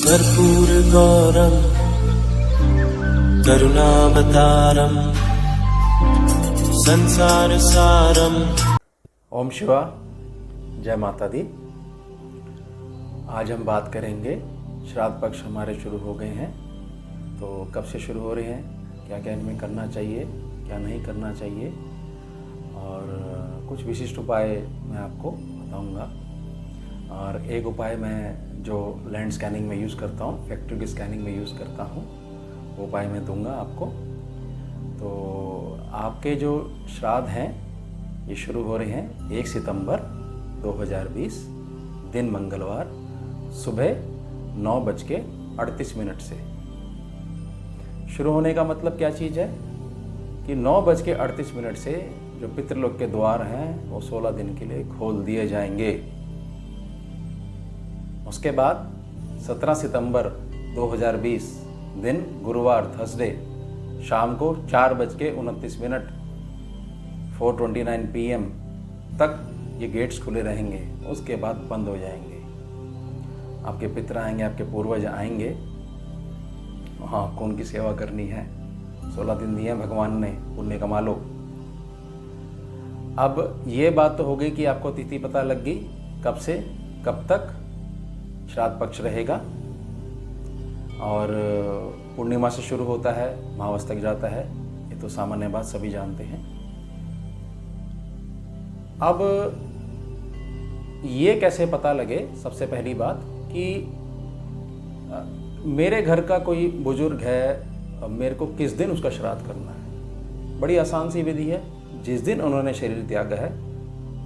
कर्पूरगौरं करुणावतारं संसारसारं। ओम शिवा, जय माता दी। आज हम बात करेंगे, श्राद्ध पक्ष हमारे शुरू हो गए हैं, तो कब से शुरू हो रहे हैं, क्या क्या इनमें करना चाहिए, क्या नहीं करना चाहिए, और कुछ विशिष्ट उपाय मैं आपको बताऊंगा। और एक उपाय मैं जो लैंड स्कैनिंग में यूज़ करता हूँ, फैक्ट्री की स्कैनिंग में यूज़ करता हूँ, वो उपाय मैं दूंगा आपको। तो आपके जो श्राद्ध हैं ये शुरू हो रहे हैं 1 सितंबर 2020 दिन मंगलवार सुबह 9:38 से। शुरू होने का मतलब क्या चीज़ है कि 9:38 से जो पितृलोक के द्वार हैं वो 16 दिन के लिए खोल दिए जाएंगे। उसके बाद 17 सितंबर 2020 दिन गुरुवार थर्सडे शाम को 4:29 4:29 PM तक ये गेट्स खुले रहेंगे। उसके बाद बंद हो जाएंगे। आपके पितर आएंगे, आपके पूर्वज आएंगे, हाँ आपको उनकी सेवा करनी है। 16 दिन दिए भगवान ने, पुण्य कमा लो। अब ये बात तो हो गई कि आपको तिथि पता लग गई कब से कब तक श्राद्ध पक्ष रहेगा, और पूर्णिमा से शुरू होता है, अमावस तक जाता है। ये तो सामान्य बात सभी जानते हैं। अब ये कैसे पता लगे, सबसे पहली बात कि मेरे घर का कोई बुजुर्ग है, मेरे को किस दिन उसका श्राद्ध करना है। बड़ी आसान सी विधि है। जिस दिन उन्होंने शरीर त्यागा है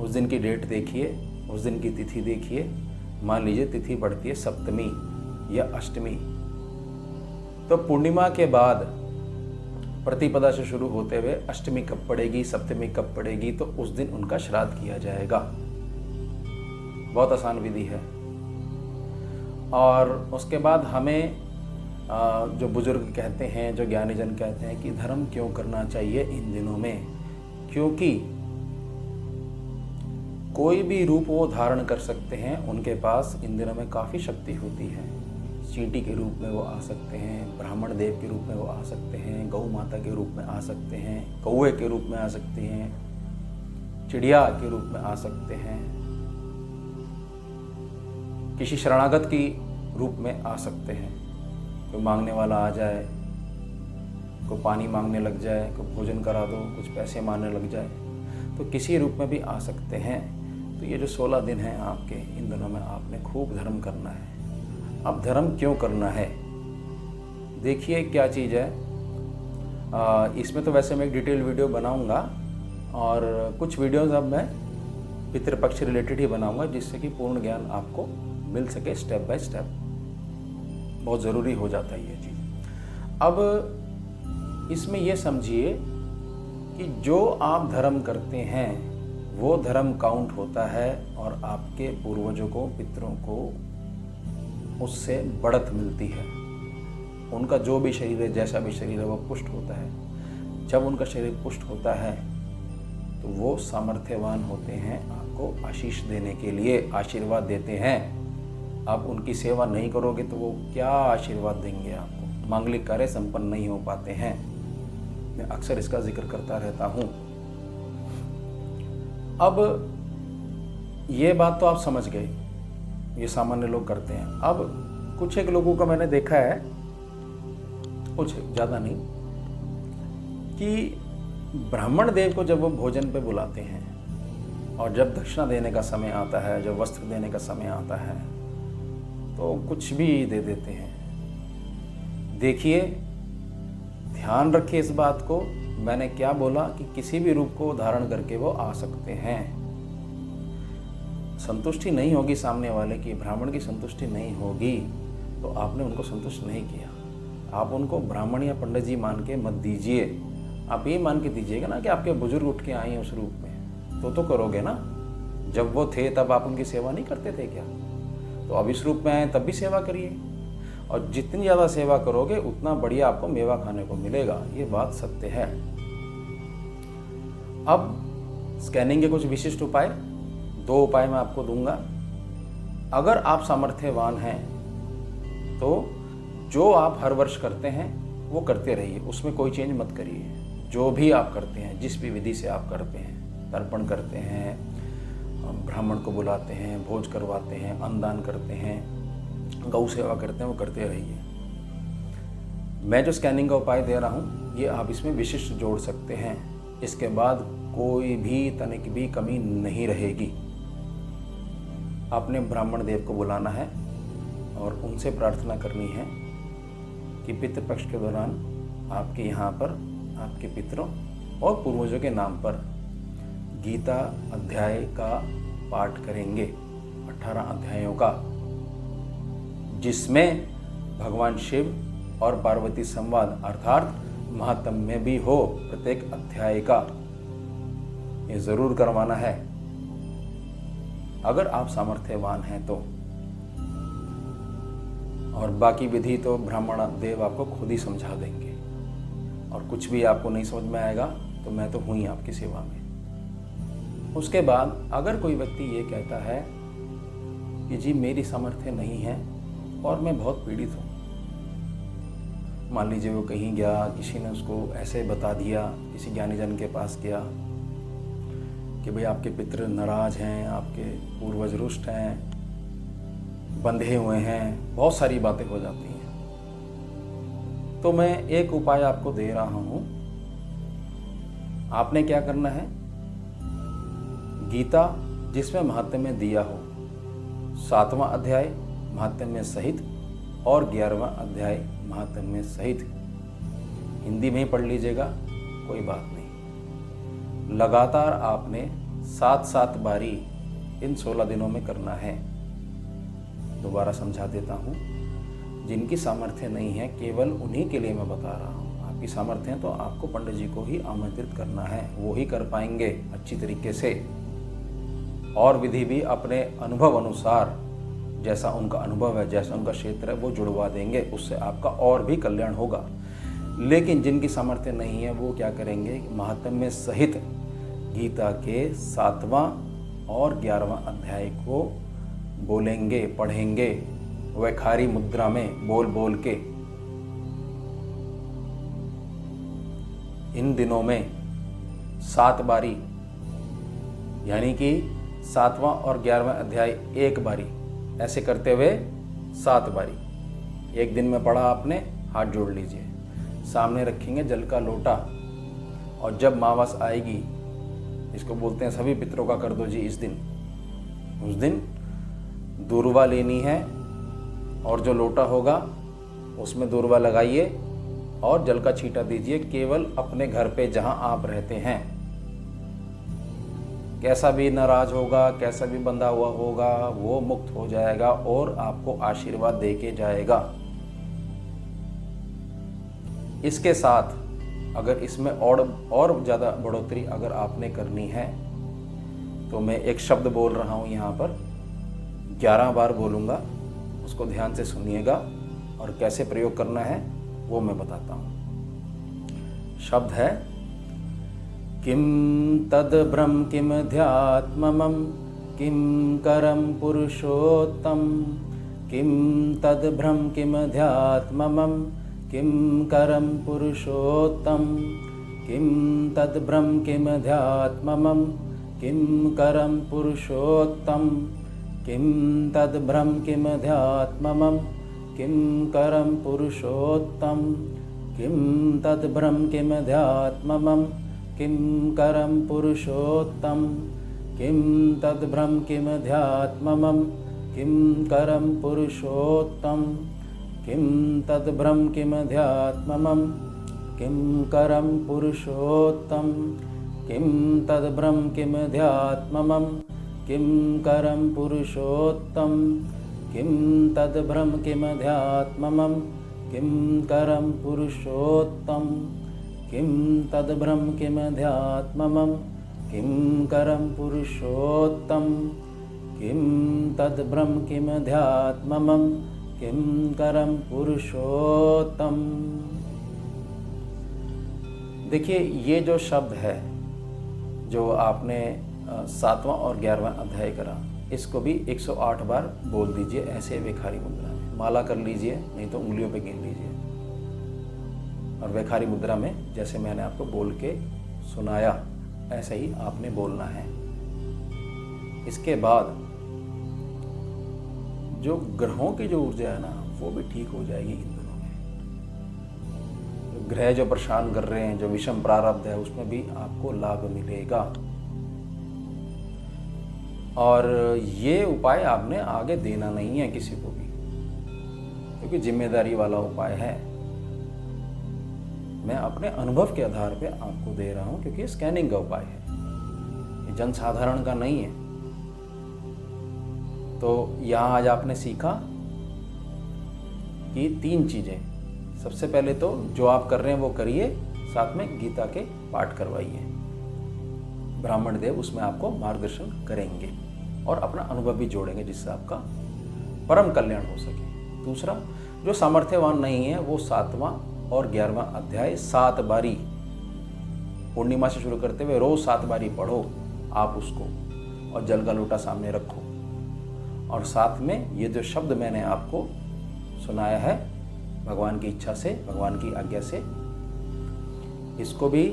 उस दिन की डेट देखिए, उस दिन की तिथि देखिए। मान लीजिए तिथि पड़ती है सप्तमी या अष्टमी, तो पूर्णिमा के बाद प्रतिपदा से शुरू होते हुए अष्टमी कब पड़ेगी, सप्तमी कब पड़ेगी, तो उस दिन उनका श्राद्ध किया जाएगा। बहुत आसान विधि है। और उसके बाद हमें जो बुजुर्ग कहते हैं, जो ज्ञानीजन कहते हैं कि धर्म क्यों करना चाहिए इन दिनों में, क्योंकि कोई भी रूप वो धारण कर सकते हैं। उनके पास इन दिनों में काफ़ी शक्ति होती है। चींटी के रूप में वो आ सकते हैं, ब्राह्मण देव के रूप में वो आ सकते हैं, गौ माता के रूप में आ सकते हैं, कौवे के रूप में आ सकते हैं, चिड़िया के रूप में आ सकते हैं, किसी शरणागत की रूप में आ सकते हैं। कोई मांगने वाला आ जाए, कोई पानी मांगने लग जाए, कोई भोजन करा दो, कुछ पैसे मांगने लग जाए, तो किसी रूप में भी आ सकते हैं। तो ये जो 16 दिन हैं आपके, इन दिनों में आपने खूब धर्म करना है। अब धर्म क्यों करना है, देखिए क्या चीज़ है। इसमें तो वैसे मैं एक डिटेल वीडियो बनाऊंगा, और कुछ वीडियोस अब मैं पितृपक्ष रिलेटेड ही बनाऊंगा, जिससे कि पूर्ण ज्ञान आपको मिल सके स्टेप बाय स्टेप। बहुत ज़रूरी हो जाता है ये चीज़। अब इसमें ये समझिए कि जो आप धर्म करते हैं वो धर्म काउंट होता है, और आपके पूर्वजों को, पितरों को उससे बढ़त मिलती है। उनका जो भी शरीर है, जैसा भी शरीर है, वो पुष्ट होता है। जब उनका शरीर पुष्ट होता है तो वो सामर्थ्यवान होते हैं आपको आशीष देने के लिए, आशीर्वाद देते हैं। आप उनकी सेवा नहीं करोगे तो वो क्या आशीर्वाद देंगे आपको। मांगलिक कार्य संपन्न नहीं हो पाते हैं। मैं अक्सर इसका जिक्र करता रहता हूँ। अब ये बात तो आप समझ गए, ये सामान्य लोग करते हैं। अब कुछ एक लोगों का मैंने देखा है, कुछ ज़्यादा नहीं, कि ब्राह्मण देव को जब वो भोजन पे बुलाते हैं और जब दक्षिणा देने का समय आता है, जब वस्त्र देने का समय आता है, तो कुछ भी दे देते हैं। देखिए, ध्यान रखिए इस बात को। मैंने क्या बोला कि किसी भी रूप को धारण करके वो आ सकते हैं। संतुष्टि नहीं होगी सामने वाले की, ब्राह्मण की संतुष्टि नहीं होगी, तो आपने उनको संतुष्ट नहीं किया। आप उनको ब्राह्मण या पंडित जी मान के मत दीजिए। आप ये मान के दीजिएगा ना कि आपके बुजुर्ग उठ के आए हैं उस रूप में, तो करोगे ना। जब वो थे तब आप उनकी सेवा नहीं करते थे क्या? तो अब इस रूप में आए तब भी सेवा करिए, और जितनी ज़्यादा सेवा करोगे उतना बढ़िया आपको मेवा खाने को मिलेगा। ये बात सत्य है। अब स्कैनिंग के कुछ विशिष्ट उपाय, 2 उपाय मैं आपको दूंगा। अगर आप सामर्थ्यवान हैं तो जो आप हर वर्ष करते हैं वो करते रहिए, उसमें कोई चेंज मत करिए। जो भी आप करते हैं, जिस भी विधि से आप करते हैं, तर्पण करते हैं, ब्राह्मण को बुलाते हैं, भोज करवाते हैं, अन्नदान करते हैं, गौ सेवा करते हैं, वो करते रहिए। मैं जो स्कैनिंग का उपाय दे रहा हूँ ये आप इसमें विशिष्ट जोड़ सकते हैं। इसके बाद कोई भी तनिक भी कमी नहीं रहेगी। आपने ब्राह्मण देव को बुलाना है और उनसे प्रार्थना करनी है कि पितृपक्ष के दौरान आपके यहाँ पर आपके पितरों और पूर्वजों के नाम पर गीता अध्याय का पाठ करेंगे, 18 अध्यायों का, जिसमें भगवान शिव और पार्वती संवाद अर्थात महात्म्य भी हो प्रत्येक अध्याय का। ये जरूर करवाना है अगर आप सामर्थ्यवान हैं तो। और बाकी विधि तो ब्राह्मण देव आपको खुद ही समझा देंगे। और कुछ भी आपको नहीं समझ में आएगा तो मैं तो हूँ ही आपकी सेवा में। उसके बाद अगर कोई व्यक्ति ये कहता है कि जी मेरी सामर्थ्य नहीं है और मैं बहुत पीड़ित हूँ, मान लीजिए वो कहीं गया, किसी ने उसको ऐसे बता दिया, किसी ज्ञानी जन के पास गया कि भाई आपके पितृ नाराज हैं, आपके पूर्वज रुष्ट हैं, बंधे हुए हैं, बहुत सारी बातें हो जाती हैं। तो मैं एक उपाय आपको दे रहा हूँ। आपने क्या करना है, गीता जिसमें महात्म्य दिया हो, 7वां अध्याय महात्म्य सहित और 11वां अध्याय महात्म्य सहित हिंदी में ही पढ़ लीजिएगा, कोई बात नहीं। लगातार आपने 7 बारी इन 16 दिनों में करना है। दोबारा समझा देता हूँ, जिनकी सामर्थ्य नहीं है केवल उन्हीं के लिए मैं बता रहा हूँ। आपकी सामर्थ्य है तो आपको पंडित जी को ही आमंत्रित करना है, वो ही कर पाएंगे अच्छी तरीके से। और विधि भी अपने अनुभव अनुसार, जैसा उनका अनुभव है, जैसा उनका क्षेत्र है, वो जुड़वा देंगे, उससे आपका और भी कल्याण होगा। लेकिन जिनकी सामर्थ्य नहीं है वो क्या करेंगे, महात्म्य सहित गीता के 7वां और 11वां अध्याय को बोलेंगे, पढ़ेंगे, वैखारी मुद्रा में बोल बोल के। इन दिनों में 7 बारी, यानी कि 7वां और 11वां अध्याय एक बारी, ऐसे करते हुए 7 बारी। एक दिन में पढ़ा आपने, हाथ जोड़ लीजिए, सामने रखेंगे जल का लोटा, और जब मावस आएगी, इसको बोलते हैं सभी पितरों का कर दो जी इस दिन, उस दिन दूर्वा लेनी है और जो लोटा होगा उसमें दूर्वा लगाइए और जल का छींटा दीजिए केवल अपने घर पे जहां आप रहते हैं। कैसा भी नाराज होगा, कैसा भी बंधा हुआ होगा, वो मुक्त हो जाएगा और आपको आशीर्वाद दे के जाएगा। इसके साथ अगर इसमें और ज़्यादा बढ़ोतरी अगर आपने करनी है तो मैं एक शब्द बोल रहा हूँ यहाँ पर, 11 बार बोलूँगा, उसको ध्यान से सुनिएगा और कैसे प्रयोग करना है वो मैं बताता हूँ। शब्द है किम तद ब्रह्म किम ध्यात्ममं किम करम पुरुषोत्तम किम तद ब्रह्म किम ध्यात्ममं किम करम पुरुषोत्तम किम तद ब्रह्म किम ध्यात्ममं किम करम पुरुषोत्तम किम तद ब्रह्म किम ध्यात्ममं किम करम पुरुषोत्तम किम तद ब्रह्म किम ध्यात्ममं किम करम पुरुषोत्तम किम तद ब्रह्म किम ध्यात्ममं किम करम पुरुषोत्तम किम तद ब्रह्म किम ध्यात्ममं किम करम पुरुषोत्तम किम तद ब्रह्म किम ध्यात्ममं किम करम पुरुषोत्तम किम तद ब्रह्म किम ध्यात्ममं किम करम पुरुषोत्तम किम तद ब्रह्म किम ध्यात्ममं किम करम पुरुषोत्तम किम तद ब्रह्म किम ध्यात्ममं किम करम पुरुषोत्तम। देखिए, ये जो शब्द है जो आपने 7वां और 11वां अध्याय करा, इसको भी 108 बार बोल दीजिए ऐसे विखारी मुद्रा में। माला कर लीजिए, नहीं तो उंगलियों पे गिन लीजिए। और वैखारी मुद्रा में जैसे मैंने आपको बोल के सुनाया ऐसे ही आपने बोलना है। इसके बाद जो ग्रहों की जो ऊर्जा है ना वो भी ठीक हो जाएगी इन दिनों में। ग्रह जो परेशान कर रहे हैं, जो विषम प्रारब्ध है, उसमें भी आपको लाभ मिलेगा। और ये उपाय आपने आगे देना नहीं है किसी को भी, क्योंकि जिम्मेदारी वाला उपाय है। मैं अपने अनुभव के आधार पे आपको दे रहा हूं, क्योंकि ये स्कैनिंग का उपाय है, ये जन साधारण का नहीं है। तो यहाँ आज आपने सीखा कि 3 चीजें। सबसे पहले तो जो आप कर रहे हैं वो करिए, साथ में गीता के पाठ करवाइए। ब्राह्मण देव उसमें आपको मार्गदर्शन करेंगे और अपना अनुभव भी जोड़ेंगे, जिससे आपका परम कल्याण हो सके। दूसरा, जो सामर्थ्यवान नहीं है वो 7वां और 11वां अध्याय 7 बारी पूर्णिमा से शुरू करते हुए रोज 7 बारी पढ़ो आप उसको, और जल का लोटा सामने रखो। और साथ में ये जो शब्द मैंने आपको सुनाया है भगवान की इच्छा से, भगवान की आज्ञा से, इसको भी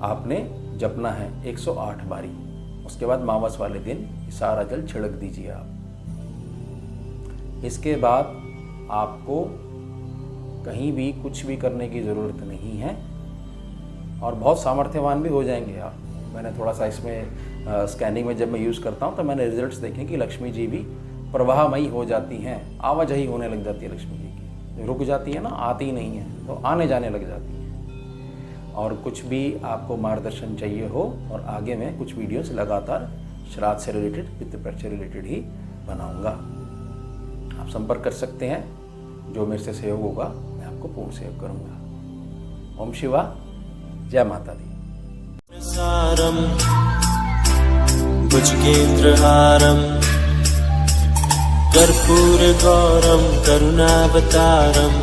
आपने जपना है 108 बारी। उसके बाद मावस वाले दिन सारा जल छिड़क दीजिए आप। इसके बाद आपको कहीं भी कुछ भी करने की ज़रूरत नहीं है और बहुत सामर्थ्यवान भी हो जाएंगे आप। मैंने थोड़ा सा इसमें स्कैनिंग में जब मैं यूज़ करता हूँ तो मैंने रिजल्ट्स देखे कि लक्ष्मी जी भी प्रवाहमयी हो जाती हैं, आवाजाही होने लग जाती है लक्ष्मी जी की। रुक जाती है ना, आती नहीं है, तो आने जाने लग जाती है। और कुछ भी आपको मार्गदर्शन चाहिए हो, और आगे मैं कुछ वीडियोस लगातार श्राद्ध से रिलेटेड, पितृपक्ष से रिलेटेड ही बनाऊंगा। आप संपर्क कर सकते हैं, जो मेरे से सहयोग होगा मैं आपको पूर्ण सहयोग करूंगा। ओम शिवा, जय माता दी। सारम भुजगेन्द्रहारम कर्पूरगौरम करुणावतारम